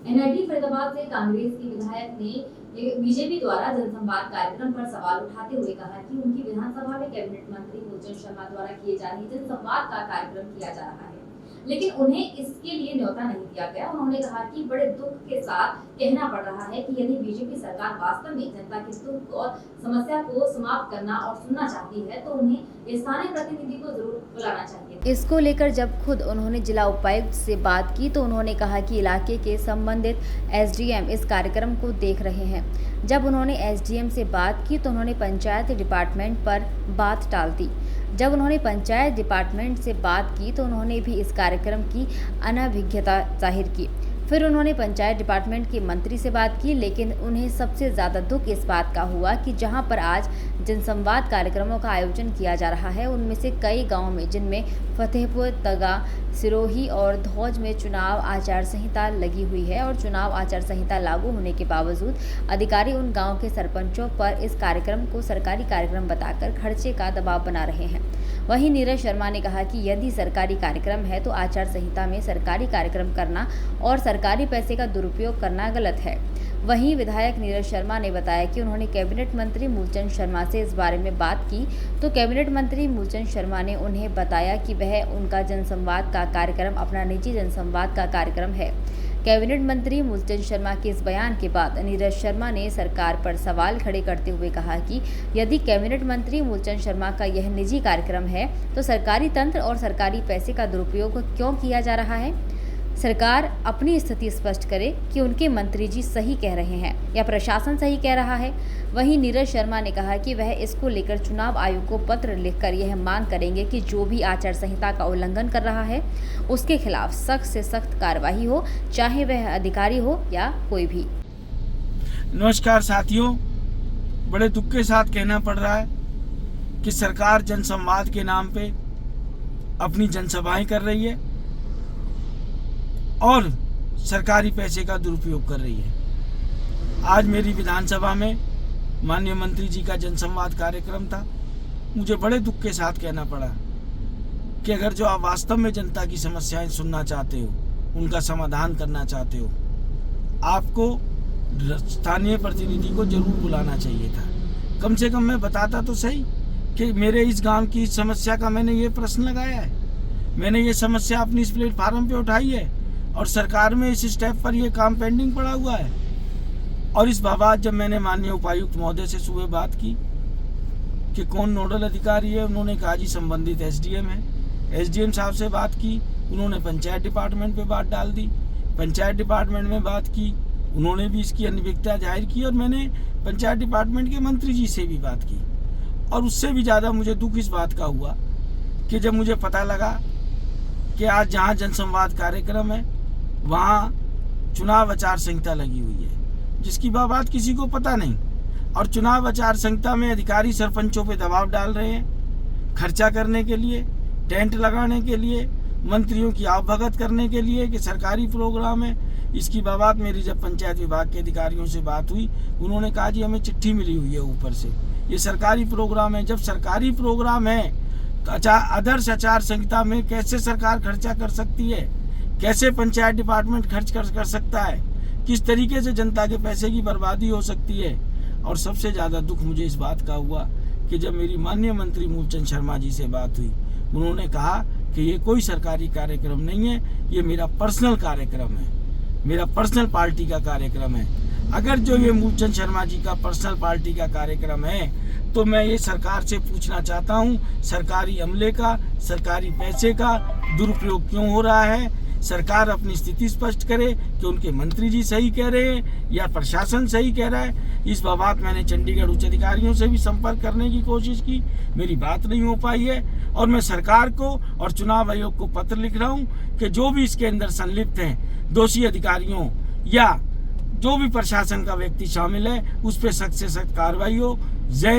NIT Faridabad से कांग्रेस की विधायक ने बीजेपी द्वारा जनसंवाद कार्यक्रम पर सवाल उठाते हुए कहा कि उनकी विधानसभा में कैबिनेट मंत्री मूलचंद शर्मा द्वारा किए जा रहे जनसंवाद का कार्यक्रम किया जा रहा है, लेकिन उन्हें इसके लिए न्योता नहीं दिया गया। उन्होंने कहा कि बड़े दुख के साथ कहना पड़ रहा है कि यदि बीजेपी सरकार वास्तव में जनता के दुख और समस्या को समाप्त करना और सुनना चाहती है तो उन्हें स्थानीय प्रतिनिधि को जरूर बुलाना चाहिए। इसको लेकर जब खुद उन्होंने जिला उपायुक्त से बात की तो उन्होंने कहा कि इलाके के संबंधित एसडीएम इस कार्यक्रम को देख रहे हैं। जब उन्होंने एसडीएम से बात की तो उन्होंने पंचायत डिपार्टमेंट पर बात टाल दी। जब उन्होंने पंचायत डिपार्टमेंट से बात की तो उन्होंने भी इस कार्यक्रम की अनभिज्ञता जाहिर की। फिर उन्होंने पंचायत डिपार्टमेंट के मंत्री से बात की, लेकिन उन्हें सबसे ज़्यादा दुख इस बात का हुआ कि जहां पर आज जनसंवाद कार्यक्रमों का आयोजन किया जा रहा है, उनमें से कई गांवों में जिनमें फतेहपुर, तगा, सिरोही और धौज में चुनाव आचार संहिता लगी हुई है और चुनाव आचार संहिता लागू होने के बावजूद अधिकारी उन गाँव के सरपंचों पर इस कार्यक्रम को सरकारी कार्यक्रम बताकर खर्चे का दबाव बना रहे हैं। वहीं नीरज शर्मा ने कहा कि यदि सरकारी कार्यक्रम है तो आचार संहिता में सरकारी कार्यक्रम करना और सरकारी पैसे का दुरुपयोग करना गलत है। वहीं विधायक नीरज शर्मा ने बताया कि उन्होंने कैबिनेट मंत्री मूलचंद शर्मा से इस बारे में बात की तो कैबिनेट मंत्री मूलचंद शर्मा ने उन्हें बताया कि वह उनका जनसंवाद का कार्यक्रम अपना निजी जनसंवाद का कार्यक्रम है। कैबिनेट मंत्री मूलचंद शर्मा के इस बयान के बाद नीरज शर्मा ने सरकार पर सवाल खड़े करते हुए कहा कि यदि कैबिनेट मंत्री मूलचंद शर्मा का यह निजी कार्यक्रम है तो सरकारी तंत्र और सरकारी पैसे का दुरुपयोग क्यों किया जा रहा है। सरकार अपनी स्थिति स्पष्ट करे कि उनके मंत्री जी सही कह रहे हैं या प्रशासन सही कह रहा है। वहीं नीरज शर्मा ने कहा कि वह इसको लेकर चुनाव आयोग को पत्र लिखकर यह मांग करेंगे कि जो भी आचार संहिता का उल्लंघन कर रहा है उसके खिलाफ सख्त से सख्त कार्रवाई हो, चाहे वह अधिकारी हो या कोई भी। नमस्कार साथियों, बड़े दुख के साथ कहना पड़ रहा है कि सरकार जनसंवाद के नाम पे अपनी जनसभाएं कर रही है और सरकारी पैसे का दुरुपयोग कर रही है। आज मेरी विधानसभा में माननीय मंत्री जी का जनसंवाद कार्यक्रम था। मुझे बड़े दुख के साथ कहना पड़ा कि अगर जो आप वास्तव में जनता की समस्याएं सुनना चाहते हो, उनका समाधान करना चाहते हो, आपको स्थानीय प्रतिनिधि को जरूर बुलाना चाहिए था। कम से कम मैं बताता तो सही कि मेरे इस गांव की समस्या का मैंने ये प्रश्न लगाया है, मैंने ये समस्या अपनी इस प्लेटफार्म पे उठाई है और सरकार में इस स्टेप पर ये काम पेंडिंग पड़ा हुआ है। और इस बाबत जब मैंने माननीय उपायुक्त महोदय से सुबह बात की कि कौन नोडल अधिकारी है, उन्होंने कहा जी संबंधित एसडीएम है। एसडीएम साहब से बात की, उन्होंने पंचायत डिपार्टमेंट पे बात डाल दी। पंचायत डिपार्टमेंट में बात की, उन्होंने भी इसकी अनभिज्ञता जाहिर की और मैंने पंचायत डिपार्टमेंट के मंत्री जी से भी बात की। और उससे भी ज़्यादा मुझे दुख इस बात का हुआ कि जब मुझे पता लगा कि आज जहाँ जनसंवाद कार्यक्रम है वहाँ चुनाव आचार संहिता लगी हुई है, जिसकी बात किसी को पता नहीं। और चुनाव आचार संहिता में अधिकारी सरपंचों पे दबाव डाल रहे हैं खर्चा करने के लिए, टेंट लगाने के लिए, मंत्रियों की आवभगत करने के लिए कि सरकारी प्रोग्राम है। इसकी बात मेरी जब पंचायत विभाग के अधिकारियों से बात हुई, उन्होंने कहा जी हमें चिट्ठी मिली हुई है ऊपर से, ये सरकारी प्रोग्राम है। जब सरकारी प्रोग्राम है तो आदर्श आचार संहिता में कैसे सरकार खर्चा कर सकती है, कैसे पंचायत डिपार्टमेंट खर्च कर सकता है, किस तरीके से जनता के पैसे की बर्बादी हो सकती है। और सबसे ज़्यादा दुख मुझे इस बात का हुआ कि जब मेरी माननीय मंत्री मूलचंद शर्मा जी से बात हुई, उन्होंने कहा कि ये कोई सरकारी कार्यक्रम नहीं है, ये मेरा पर्सनल कार्यक्रम है, मेरा पर्सनल पार्टी का कार्यक्रम है। अगर जो ये मूलचंद शर्मा जी का पर्सनल पार्टी का कार्यक्रम है तो मैं ये सरकार से पूछना चाहता हूँ, सरकारी अमले का, सरकारी पैसे का दुरुपयोग क्यों हो रहा है। सरकार अपनी स्थिति स्पष्ट करे कि उनके मंत्री जी सही कह रहे हैं या प्रशासन सही कह रहा है। इस बाबत मैंने चंडीगढ़ उच्च अधिकारियों से भी संपर्क करने की कोशिश की, मेरी बात नहीं हो पाई है। और मैं सरकार को और चुनाव आयोग को पत्र लिख रहा हूँ कि जो भी इसके अंदर संलिप्त हैं, दोषी अधिकारियों या जो भी प्रशासन का व्यक्ति शामिल है, उस पर सख्त से सख्त कार्रवाई हो। जय